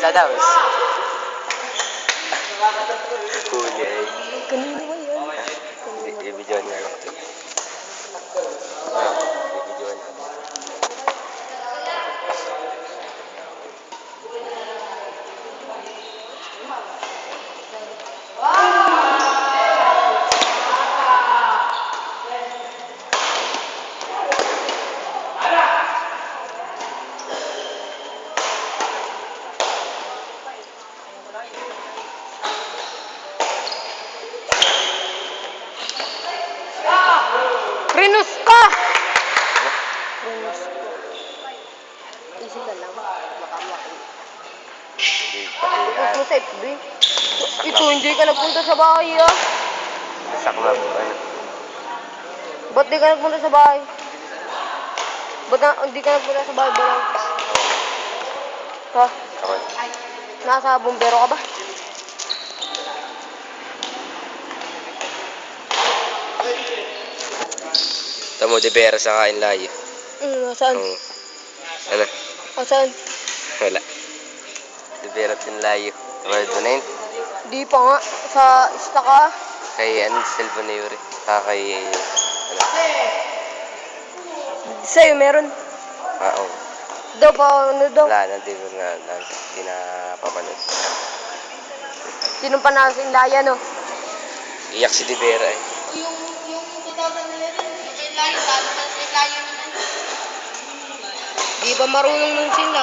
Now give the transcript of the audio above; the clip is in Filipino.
Adaws. Kulay. Kanino ba yan? Ibidyon nga lang. Ibidyon. Rinus ka! Rinus ko. Easy ka lang. Baka makita. Post mo sa FB. Ito, hindi ka nagpunta sa bahay ah. Masak na po. Ba't di ka nagpunta sa bahay? Ba't hindi ka nagpunta sa bahay ba lang? Ha? Ako. Nasa bumbero ka ba? Tamo de Vera sa kain layo. Nasaan? Ano? Nasaan? Wala. De Vera tin layo. Tawad mo na yun. Di pa nga. Sa ista ka. Kay ano, cellphone na Yuri. Kay ano? Sa'yo meron. Oo. Daw pa ano daw? Wala na, di na papanood. Sinong panalo sa Indaya no? Iyak si De Vera eh. Yung 2011, yung Indaya, talo na sa Indaya naman. Di ba marunong nung sila?